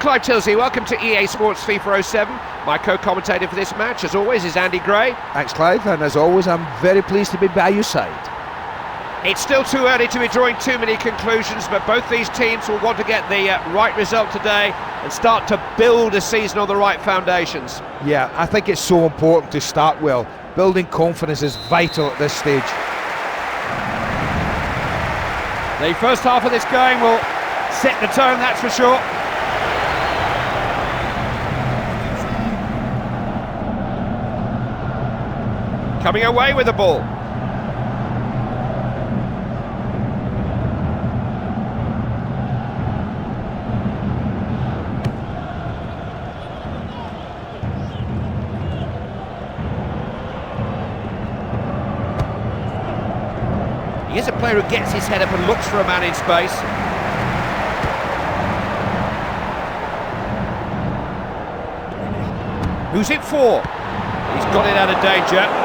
Clive Tilsey, welcome to EA Sports FIFA 07. My co-commentator for this match, as always, is Andy Gray. Thanks, Clive, and as always, I'm very pleased to be by your side. It's still too early to be drawing too many conclusions, but both these teams will want to get the right result today and start to build a season on the right foundations. Yeah, I think it's so important to start well. Building confidence is vital at this stage. The first half of this game will set the tone, that's for sure. Coming away with the ball. He is a player who gets his head up and looks for a man in space. Who's it for? He's got it out of danger.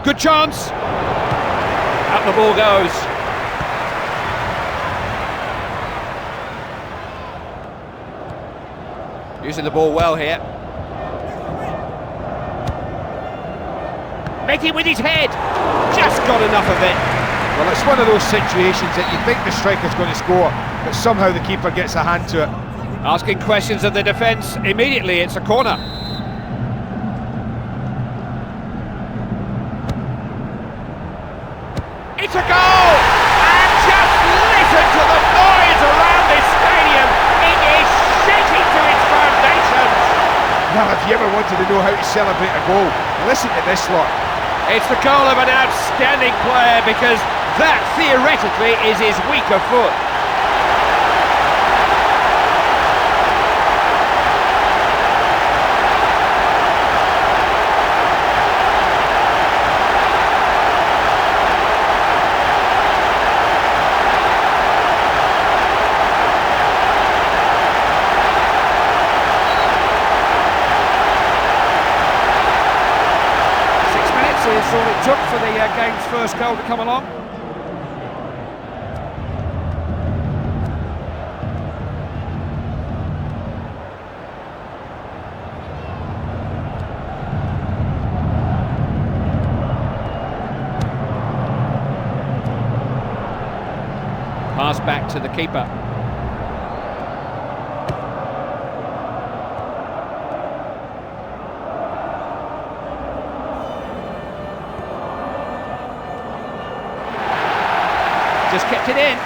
Good chance. Out the ball goes. Using the ball well here. Making with his head. Just got enough of it. Well, it's one of those situations that you think the striker's going to score, but somehow the keeper gets a hand to it. Asking questions of the defence. Immediately it's a corner. It's a goal! And just listen to the noise around this stadium. It is shaking to its foundations. Now, if you ever wanted to know how to celebrate a goal, listen to this lot. It's the goal of an outstanding player, because that theoretically is his weaker foot. Is all it took for the game's first goal to come along. Pass back to the keeper. Just kept it in.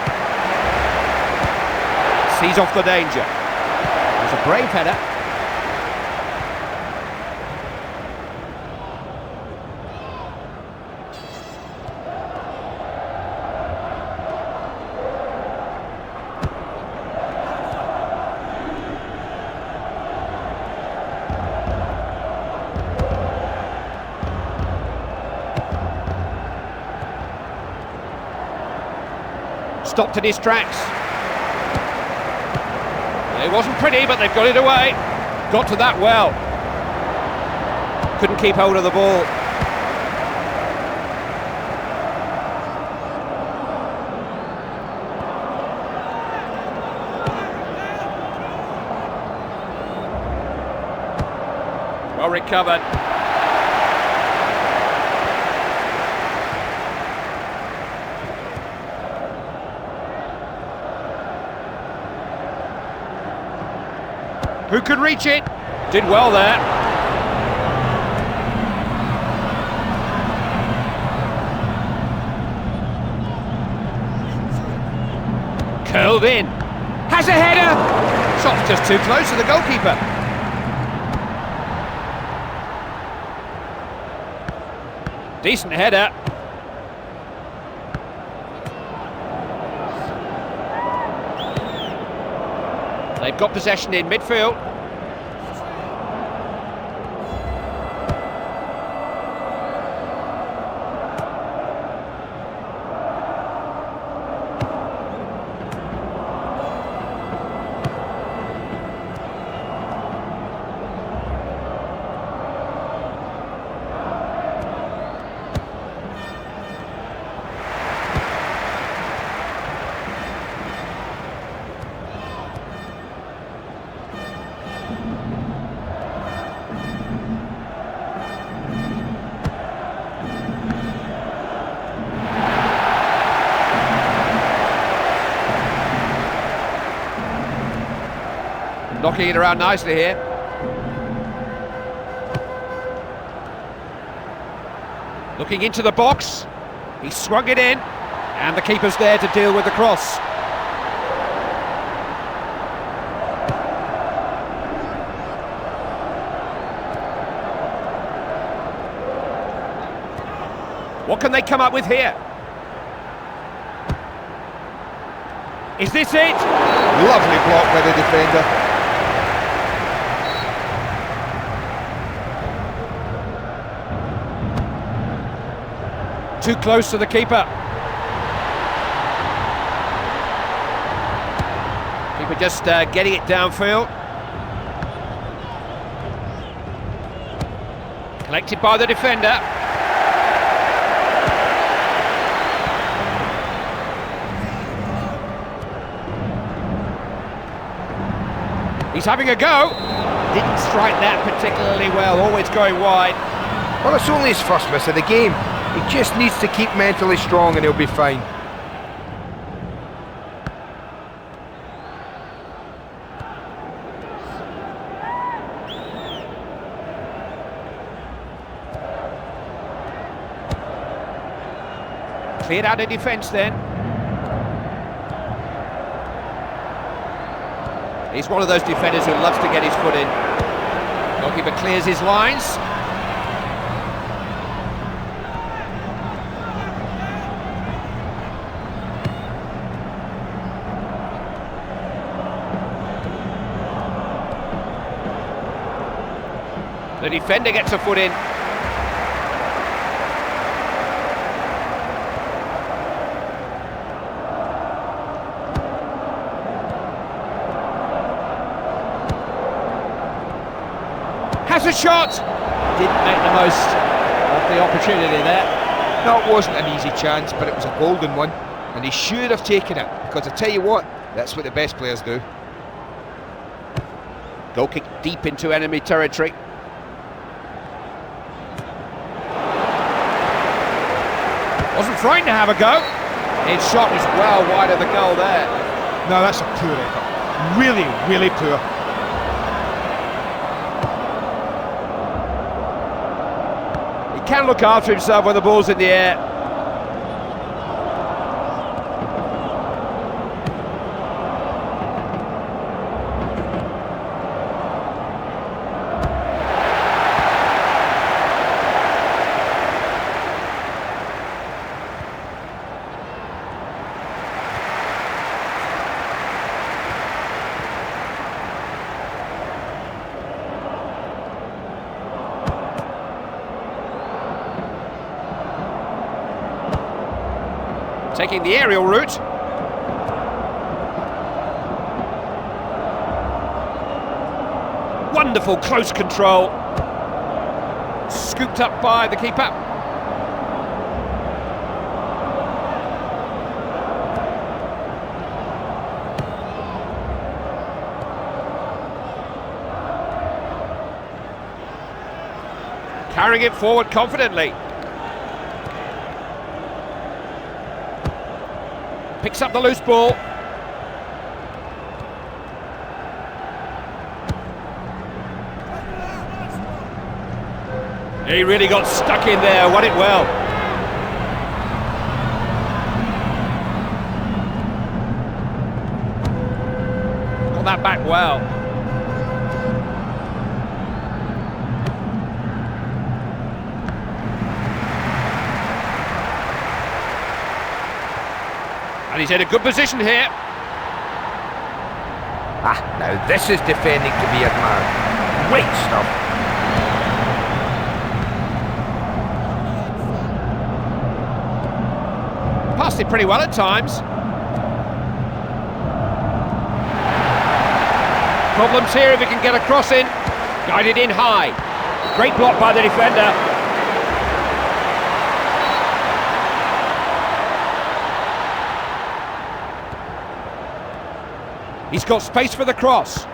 Sees off the danger. It was a brave header. Stopped in his tracks. It wasn't pretty, but they've got it away. Got to that well. Couldn't keep hold of the ball. Well recovered. Who could reach it? Did well there. Curled in. Has a header! Shot's just too close to the goalkeeper. Decent header. They've got possession in midfield. Knocking it around nicely here. Looking into the box. He swung it in. And the keeper's there to deal with the cross. What can they come up with here? Is this it? Lovely block by the defender. Too close to the keeper. Keeper just getting it downfield. Collected by the defender. He's having a go. Didn't strike that particularly well, always going wide. Well, it's only his first miss of the game. He just needs to keep mentally strong and he'll be fine. Cleared out of defence then. He's one of those defenders who loves to get his foot in. Goalkeeper clears his lines. The defender gets a foot in. Has a shot! Didn't make the most of the opportunity there. No, it wasn't an easy chance, but it was a golden one. And he should have taken it, because I tell you what, that's what the best players do. Goal kick deep into enemy territory. Wasn't frightened to have a go. His shot was well wide of the goal there. No, that's a poor effort. Really, really poor. He can look after himself when the ball's in the air. Taking the aerial route. Wonderful close control. Scooped up by the keeper. Carrying it forward confidently. Picks up the loose ball. He really got stuck in there, won it well. Got that back well. And he's in a good position here. Now this is defending to be admired. Great stuff. Passed it pretty well at times. Problems here if he can get a cross in. Guided in high. Great block by the defender. He's got space for the cross.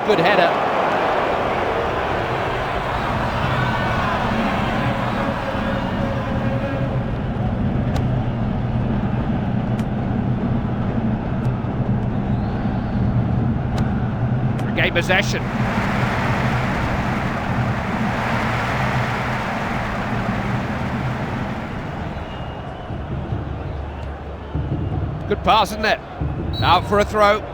Good header. take possession. Good pass, isn't it? Out for a throw.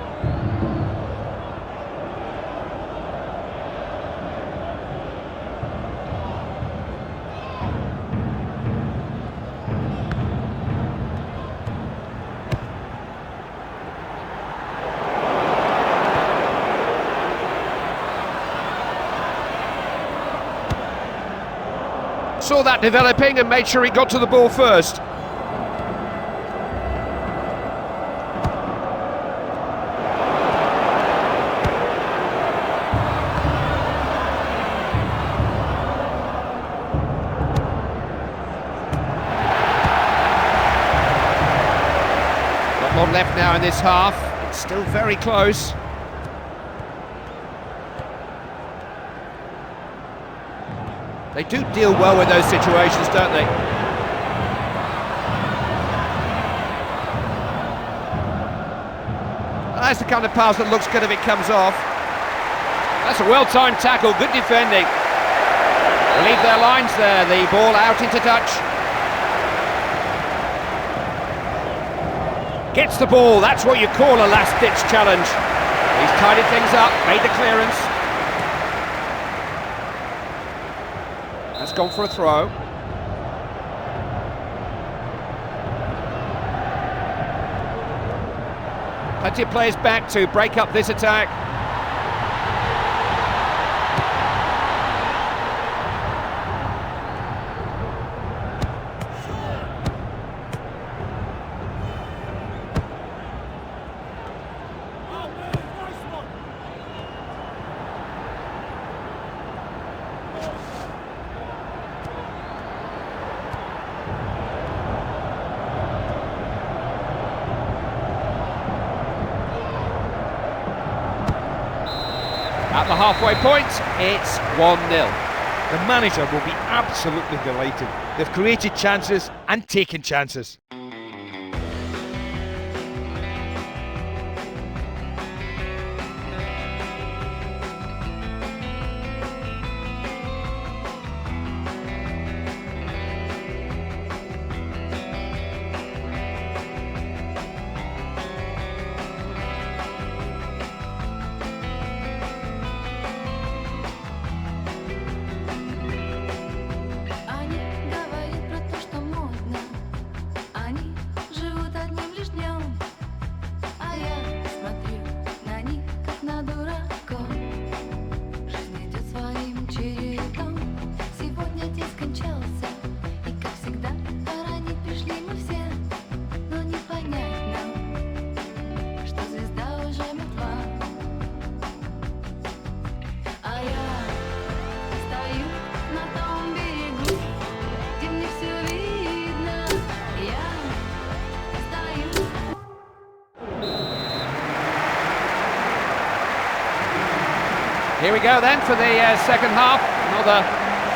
Saw that developing and made sure he got to the ball first. Not long left now in this half. It's still very close. They do deal well with those situations, don't they? That's the kind of pass that looks good if it comes off. That's a well-timed tackle, good defending. Relieve their lines there, the ball out into touch. Gets the ball, that's what you call a last-ditch challenge. He's tidied things up, made the clearance. That's gone for a throw. Plenty of players back to break up this attack. At the halfway point, it's 1-0. The manager will be absolutely delighted. They've created chances and taken chances. Here we go then for the second half. Another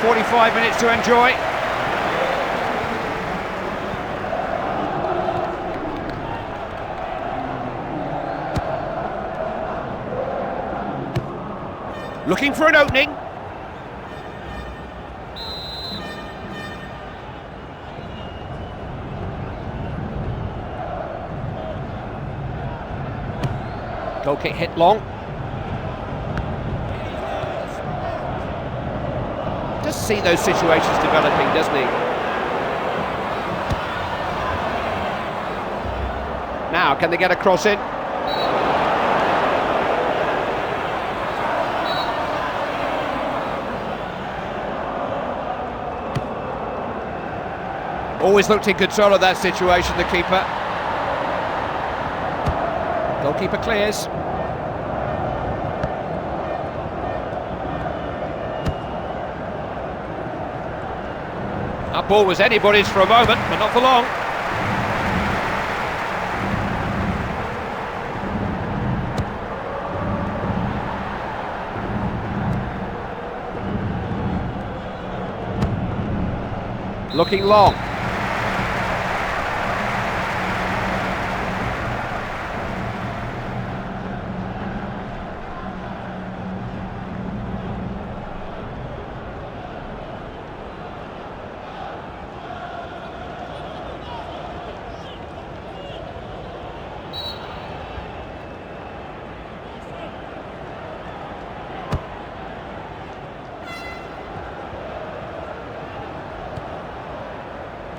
45 minutes to enjoy. Looking for an opening. Goal kick hit long. Does see those situations developing, doesn't he? Now, can they get a cross in? Always looked in control of that situation, the keeper. Goalkeeper clears. That ball was anybody's for a moment, but not for long. Looking long.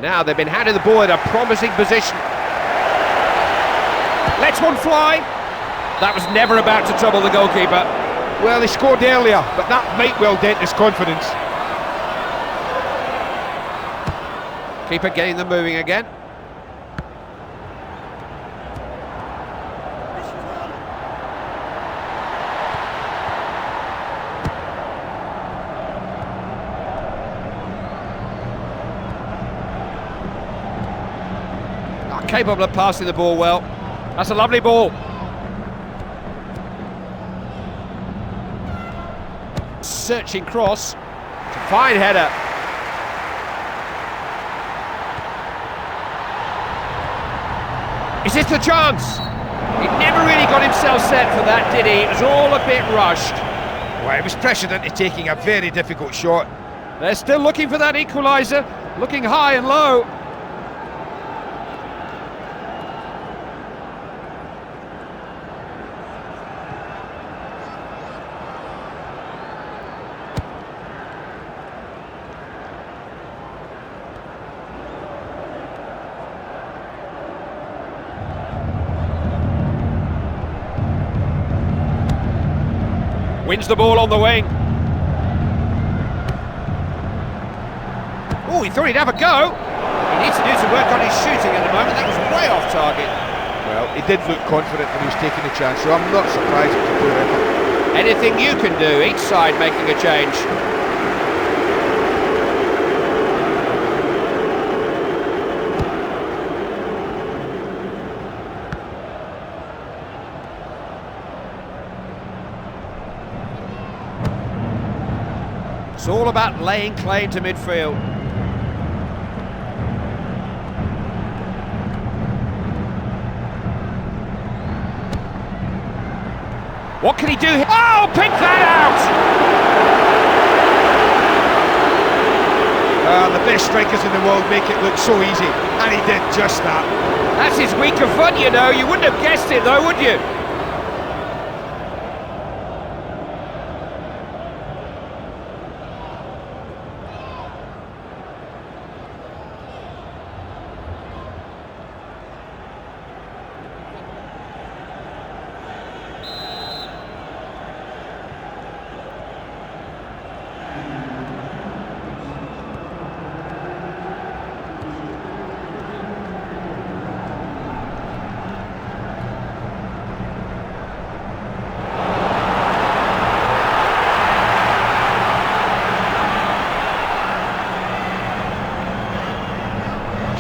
Now they've been handed the ball in a promising position. Lets one fly. That was never about to trouble the goalkeeper. Well, he scored earlier, but that might well dent his confidence. Keeper getting them moving again. Capable of passing the ball well. That's a lovely ball. Searching cross. Fine header. Is this the chance? He never really got himself set for that, did he? It was all a bit rushed. Well, he was pressured into taking a very difficult shot. They're still looking for that equaliser, looking high and low. Wins the ball on the wing. Oh, he thought he'd have a go. He needs to do some work on his shooting at the moment. That was way off target. Well, he did look confident when he was taking the chance, so I'm not surprised at the poor effort. Anything you can do, each side making a change. It's all about laying claim to midfield. What can he do here? Oh, pick that out! The best strikers in the world make it look so easy, and he did just that. That's his week of fun, you know. You wouldn't have guessed it, though, would you?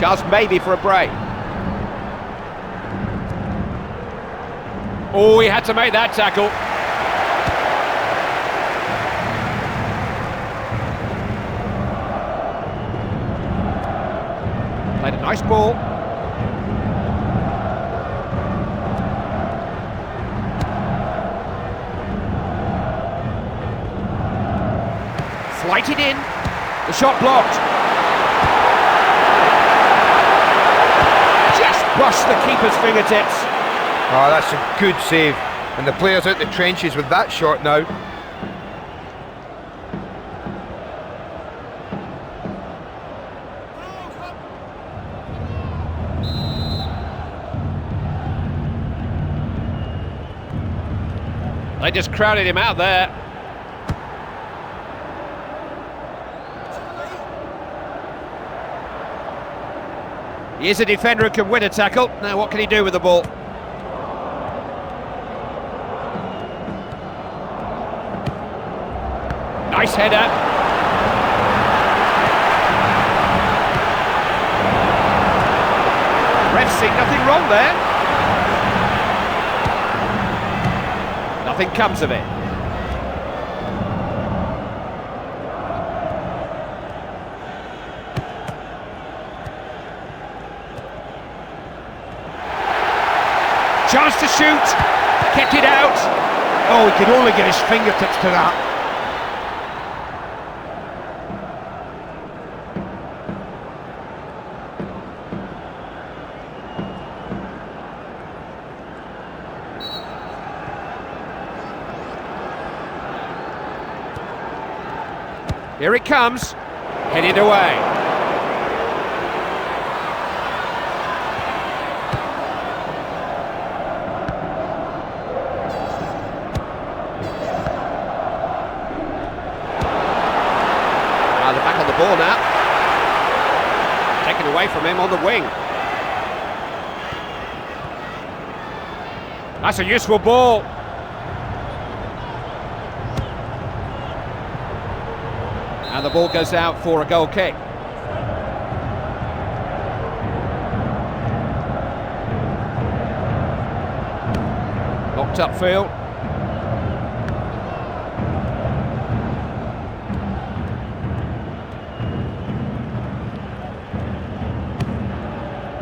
Chance maybe for a break. Oh, he had to make that tackle. Played a nice ball. Flighted in. The shot blocked. Brushed the keeper's fingertips. Oh, that's a good save. And the player's out the trenches with that shot now. They just crowded him out there. He is a defender who can win a tackle. Now what can he do with the ball? Nice header. Ref's seen nothing wrong there. Nothing comes of it. Chance to shoot, kept it out. Oh, he could only get his fingertips to that. Here it comes, headed away. ball now. Taken away from him on the wing. That's a useful ball. And the ball goes out for a goal kick. Knocked upfield.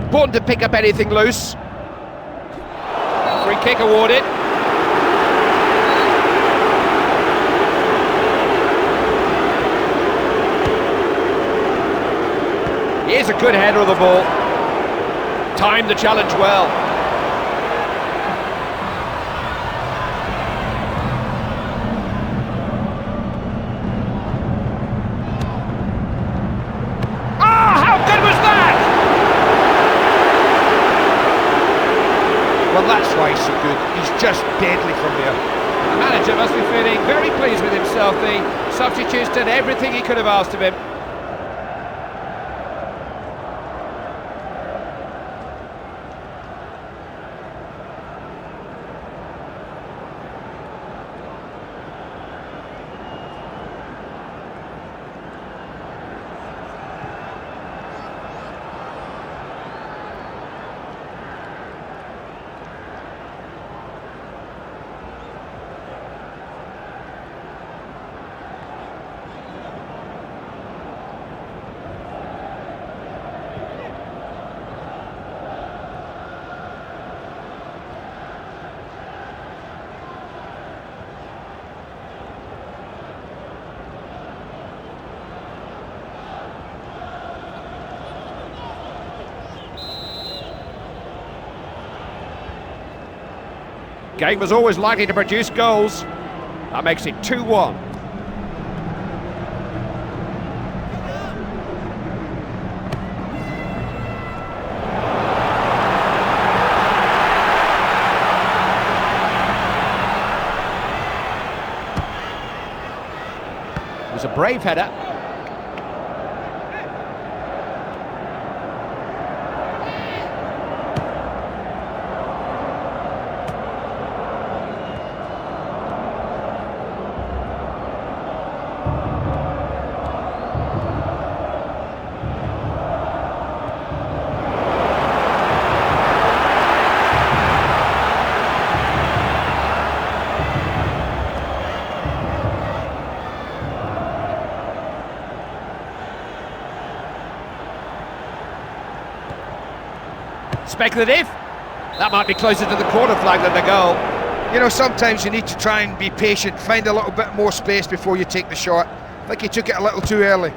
Important to pick up anything loose. Free kick awarded. Here's a good header of the ball. Timed the challenge well. Well, that's why he's so good. He's just deadly from there. The manager must be feeling very pleased with himself. The substitutes did everything he could have asked of him. Game was always likely to produce goals. That makes it 2-1. It was a brave header. Speculative. That might be closer to the corner flag than the goal. You know, sometimes you need to try and be patient, find a little bit more space before you take the shot. I think he took it a little too early.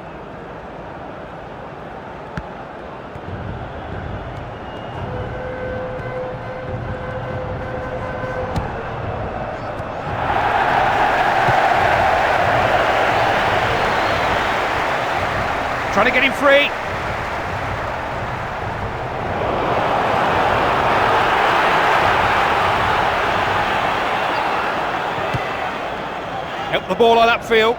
Trying to get him free. Help the ball on upfield.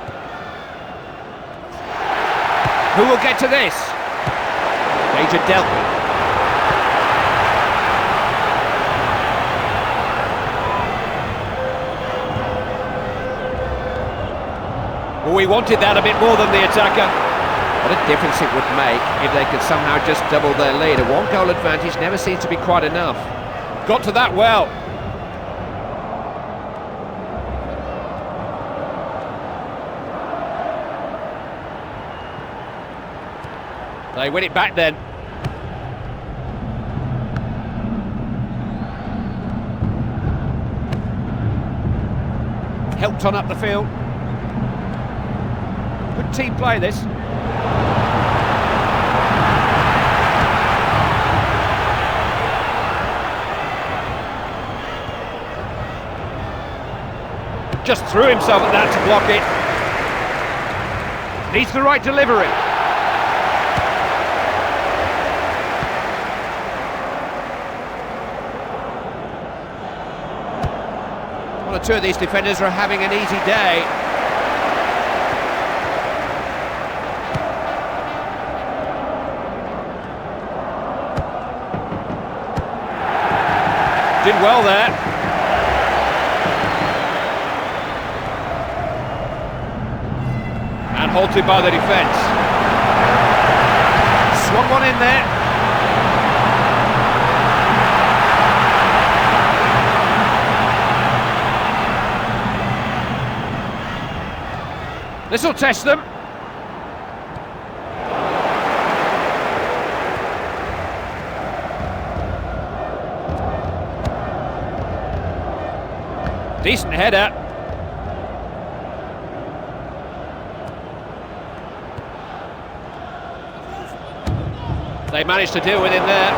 Who will get to this? Danger dealt with. Well, we wanted that a bit more than the attacker. What a difference it would make if they could somehow just double their lead. A one-goal advantage never seems to be quite enough. Got to that well. They win it back then. Helped on up the field. Good team play this. Just threw himself at that to block it. Needs the right delivery. One or two of these defenders are having an easy day. Did well there. And halted by the defence. Swung one in there. This will test them. Decent header. They managed to deal with it there.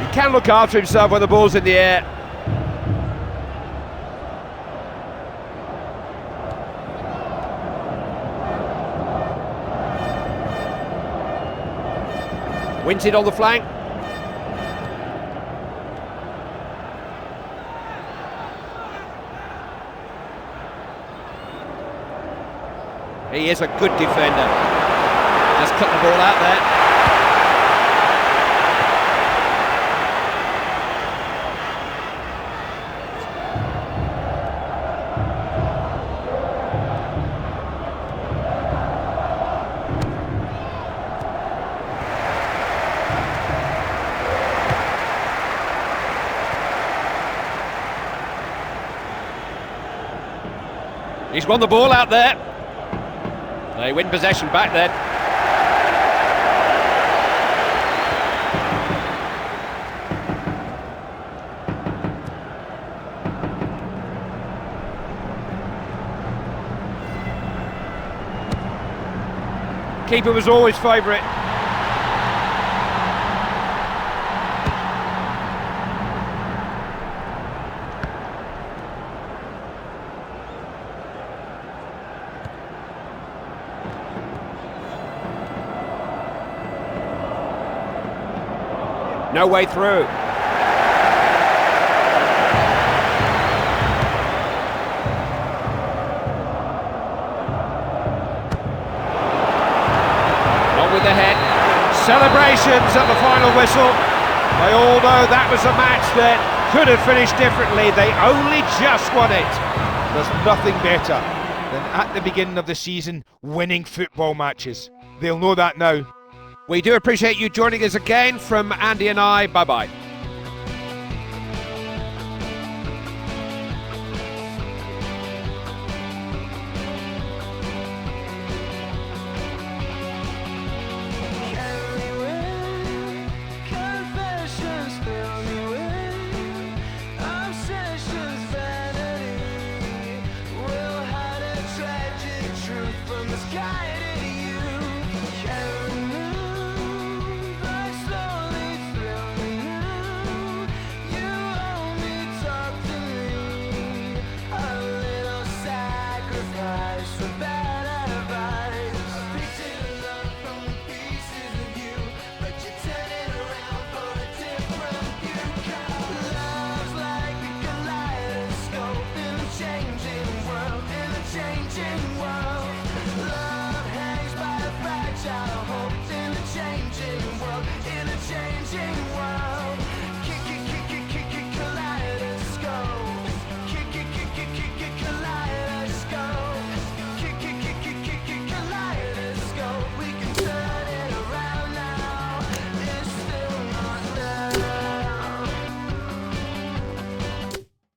He can look after himself when the ball's in the air. Wins it on the flank. He is a good defender. Just cut the ball out there. He's won the ball out there. They win possession back then. Keeper was always favourite. No way through. On with the head. Celebrations at the final whistle. They all know that was a match that could have finished differently. They only just won it. There's nothing better than at the beginning of the season winning football matches. They'll know that now. We do appreciate you joining us again. From Andy and I, bye-bye. Hope in a changing world.